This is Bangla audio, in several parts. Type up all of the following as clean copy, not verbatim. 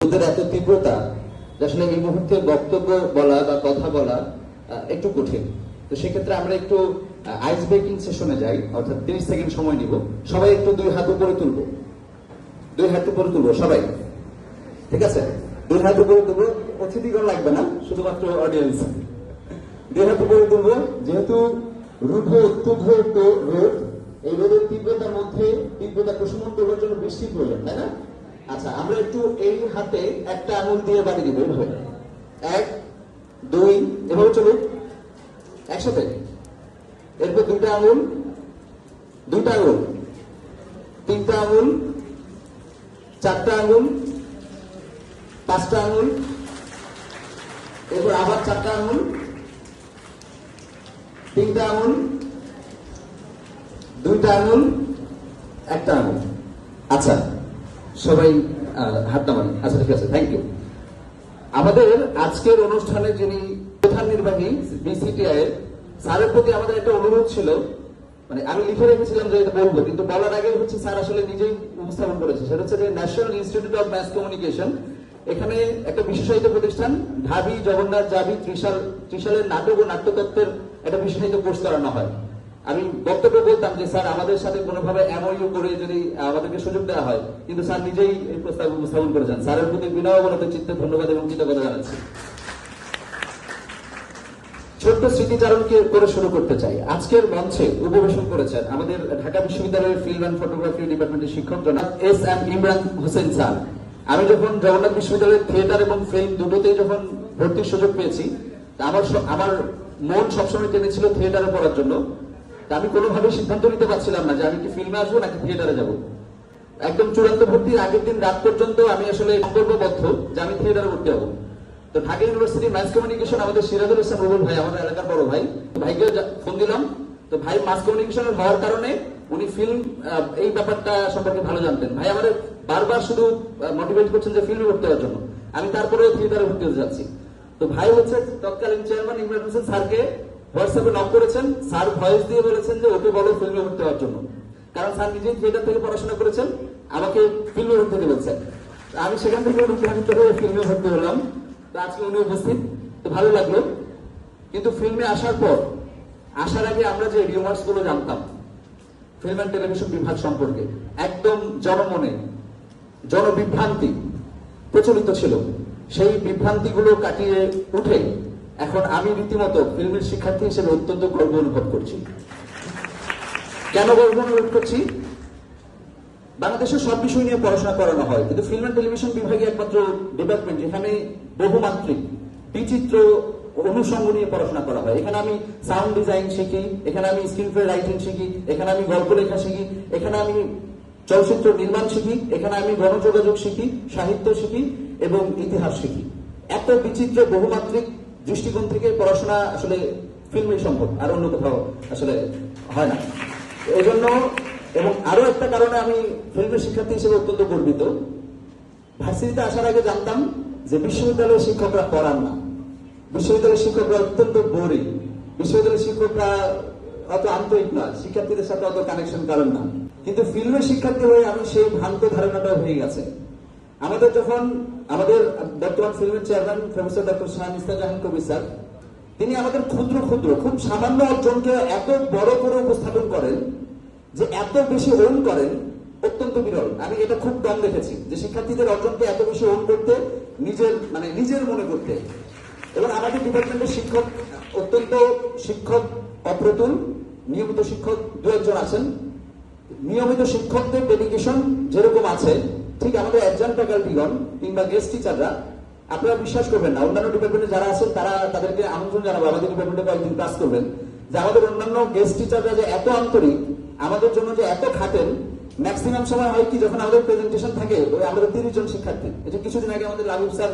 ওদের এত তীব্রতা যে আসলে এই মুহূর্তে বক্তব্য বলা বা কথা বলা একটু কঠিন। তো সেক্ষেত্রে আমরা একটু আইস ব্রেকিং সেশনে যাই, অর্থাৎ 30 সেকেন্ড সময় নিব। সবাই একটু দুই হাত উপরে তুলবো, দুই হাত উপরে তুলবো সবাই, ঠিক আছে? দুই হাত উপরে তুলবো, অতিথিগণ লাগবে না, শুধুমাত্র অডিয়েন্স। দুই হাত উপরে তুলবো। যেহেতু রুদ্ধ অত্যুদ্ধ রোদ, এই রোদের তীব্রতার মধ্যে তীব্রতা প্রশমন করবার জন্য বৃষ্টির প্রয়োজন, তাই না? আচ্ছা, আমরা একটু এই হাতে একটা আঙুল দিয়ে বাড়ি দিব, এভাবে 1 2 এভাবে চলুন একসাথে। এরপর দুইটা আঙুল, তিনটা আঙুল, চারটা আঙুল, পাঁচটা আঙুল, এরপর আবার চারটা আঙুল, তিনটা আঙুল, দুইটা আঙুল, একটা আঙুল। আচ্ছা, সবাই হাত নামান। আচ্ছা, ঠিক আছে, থ্যাংক ইউ। আমাদের আজকের অনুষ্ঠানে যিনি প্রধান নির্বাহী বিসিটিআই এর, স্যারের প্রতি আমাদের একটা অনুরোধ ছিল। মানে আমি লিখে রেখেছিলাম যে এটা বলবো, কিন্তু বলার আগে হচ্ছে স্যার আসলে নিজেই উপস্থাপন করেছে। সেটা হচ্ছে যে national institute of mass communication, এখানে একটা বিশেষায়িত প্রতিষ্ঠান ঢাবি জগন্নাথ জাবি ত্রিশালের নাটক ও নাট্যতত্ত্বের একটা বিশেষায়িত কোর্স করানো হয়। আমি বক্তব্যে বলতাম যে স্যার আমাদের সাথে কোনোভাবে এমওইউ করে যদি আমাদেরকে সুযোগ দেওয়া হয়, কিন্তু স্যার নিজেই এই প্রস্তাব উপস্থাপন করেছেন। স্যারের প্রতি বিনয়বনত চিত্তে ধন্যবাদ এবং কৃতজ্ঞতা জানাচ্ছি। ছোট্ট স্মৃতিচারণকে করে শুরু করতে চাই। আজকের মঞ্চে উপবেশন করেছেন আমাদের ঢাকা বিশ্ববিদ্যালয়ের ফিল্ম অ্যান্ড ফটোগ্রাফি ডিপার্টমেন্টের শিক্ষক জনাব এস.এম. ইমরান হোসেন স্যার। আমি যখন জগন্নাথ বিশ্ববিদ্যালয়ের থিয়েটার এবং ফিল্ম দুটোতেই যখন ভর্তির সুযোগ পেয়েছি, আমার মন সবসময় টেনেছিল থিয়েটারে পড়ার জন্য। আমি কোনোভাবেই সিদ্ধান্ত নিতে পারছিলাম না যে আমি কি ফিল্মে আসবো নাকি থিয়েটারে যাব। একদম চূড়ান্ত ভর্তির আগের দিন রাত পর্যন্ত আমি আসলে সংকল্পবদ্ধ যে আমি থিয়েটারে ভর্তি হবো। তো ঢাকা ইউনিভার্সিটি মাস কমিউনিকেশন, আমাদের সিরাজুল ইসলাম রুবেল ভাই, আমাদের এলাকার বড় ভাই, ভাইকে ফোন দিলাম। তো ভাই মাস কমিউনিকেশনের হওয়ার কারণে উনি ফিল্ম এই ব্যাপারটা সম্পর্কে ভালো জানতেন। ভাই আমাদের বারবার শুধু মোটিভেট করছেন যে ফিল্মে ভর্তি হওয়ার জন্য। আমি তারপরেও থিয়েটারে ভর্তি হতে যাচ্ছি। তো ভাই হচ্ছে তৎকালীন চেয়ারম্যান ইমরান হোসেন স্যারকে হোয়াটসঅ্যাপে নক করেছেন। স্যার ভয়েস দিয়ে বলেছেন যে ওকে বলো ফিল্মে ভর্তি হওয়ার জন্য, কারণ স্যার নিজেই থিয়েটার থেকে পড়াশোনা করেছেন, আমাকে ফিল্মে ভর্তি হতে বলছেন। আমি সেখান থেকে অনুপ্রাণিত হয়ে ফিল্মে ভর্তি হলাম। আজকে উনি উপস্থিত, তো ভালো লাগলো। কিন্তু ফিল্মে আসার পর, আসার আগে আমরা যে রিউমার্স গুলো জানতাম ফিল্ম অ্যান্ড টেলিভিশন বিভাগ সম্পর্কে, একদম জনমনে জনবিভ্রান্তি প্রচলিত ছিল। সেই বিভ্রান্তিগুলো কাটিয়ে উঠে এখন আমি রীতিমতো ফিল্মের শিক্ষার্থী হিসেবে অত্যন্ত গর্ব অনুভব করছি। কেন গর্ব অনুভব করছি? বাংলাদেশের সব বিষয় নিয়ে পড়াশোনা করানো হয়, কিন্তু ফিল্ম অ্যান্ড টেলিভিশন বিভাগে একমাত্র ডিপার্টমেন্ট যেখানে বহুমাত্রিক বিচিত্র অনুষঙ্গ নিয়ে পড়াশোনা করা হয়। এখানে আমি সাউন্ড ডিজাইন শিখি, এখানে আমি স্ক্রিনপ্লে রাইটিং শিখি, এখানে আমি গল্প লেখা শিখি, এখানে আমি চলচ্চিত্র নির্মাণ শিখি, এখানে আমি গণযোগাযোগ শিখি, সাহিত্য শিখি এবং ইতিহাস শিখি। এত বিচিত্র বহুমাত্রিক দৃষ্টিকোণ থেকে পড়াশোনা আসলে ফিল্মেই সম্ভব, আর অন্য কোথাও আসলে হয় না। এই জন্য, এবং আরো একটা কারণে আমি ফিল্মের শিক্ষার্থী হিসেবে অত্যন্ত গর্বিত। ভার্সিটিতে আসার আগে জানতাম যে বিশ্ববিদ্যালয়ের শিক্ষকরা পড়ান না, বিশ্ববিদ্যালয়ের শিক্ষকরা অত্যন্ত বোরিং, বিশ্ববিদ্যালয়ের শিক্ষকরা অত আন্তরিক না, শিক্ষার্থীদের সাথে অত কানেকশন করেন না। কিন্তু ফিল্মের শিক্ষার্থী হয়ে আমি সেই ভ্রান্ত ধারণাটা হয়ে গেছে। আমাদের যখন আমাদের বর্তমান ফিল্মের chairman professor doctor Shah Jahan কবির স্যার, তিনি আমাদের ক্ষুদ্র ক্ষুদ্র খুব সামান্য অর্জনকে এত বড় করে উপস্থাপন করেন, যে এত বেশি ওন করেন, অত্যন্ত বিরল। আমি এটা খুব কম দেখেছি যে শিক্ষার্থীদের অর্জনকে এত বেশি ওন করতে, নিজের মনে করতে। এবং আমাদের ডিপার্টমেন্টের শিক্ষক অত্যন্ত অপ্রতুল, নিয়মিত শিক্ষক দু একজন আছেন। নিয়মিত শিক্ষকদের ডেডিকেশন যেরকম আছে, ঠিক আমাদের অ্যাডজান্ট ফ্যাকাল্টিগণ কিংবা গেস্ট টিচাররা, আপনারা বিশ্বাস করবেন না, অন্যান্য ডিপার্টমেন্টে যারা আছেন তাদেরকে আমন্ত্রণ জানাবো আমাদের ডিপার্টমেন্টে কয়েকদিন ক্লাস করবেন, যে আমাদের অন্যান্য গেস্ট টিচাররা যে এত আন্তরিক, আমাদের জন্য যে এত খাটেন। ম্যাক্সিমাম সময় হয় কি, যখন আমাদের প্রেজেন্টেশন থাকে, ওই আমাদের 30 জন শিক্ষার্থী, এটা কিছুদিন আগে আমাদের লাবিব স্যার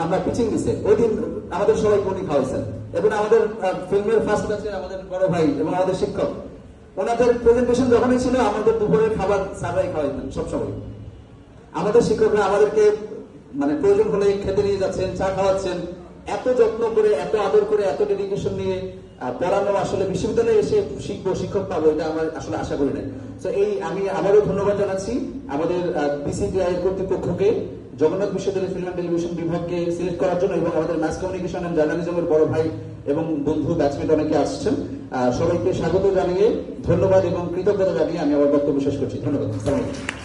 আমরা পিচিং দিছে, ওই দিন আমাদের সবাই কোনি খাওয়াইছেন। এবং আমাদের ফিল্মের ফার্স্ট ব্যাচে আমাদের বড় ভাই এবং আমাদের শিক্ষক, ওনাদের প্রেজেন্টেশন যখনই ছিল আমাদের দুপুরের খাবার স্যাররাই খাওয়াইতেন সবসময়। আমাদের শিক্ষকরা আমাদেরকে প্রয়োজন হলে খেতে নিয়ে যাচ্ছেন, চা খাওয়াচ্ছেন। এত যত্ন করে, এত আদর করে, এত ডেডিকেশন নিয়ে পড়ানো, আসলে বিশ্ববিদ্যালয়ে এসে শিখবো, শিক্ষক পাবো, এটা আমার আসলে আশা করি নাই। তো আমি আবারও ধন্যবাদ জানাচ্ছি আমাদের বিসিটিআই কর্তৃপক্ষকে জগন্নাথ বিশ্ববিদ্যালয় ফিল্ম অ্যান্ড টেলিভিশন বিভাগকে সিলেক্ট করার জন্য, এবং আমাদের মাস কমিউনিকেশন অ্যান্ড জার্নালিজমের বড় ভাই এবং বন্ধু ব্যাচমেট অনেকে আসছেন। সবাইকে স্বাগত জানিয়ে, ধন্যবাদ এবং কৃতজ্ঞতা জানিয়ে আমি আমার বক্তব্য শেষ করছি। ধন্যবাদ। আসসালামু আলাইকুম।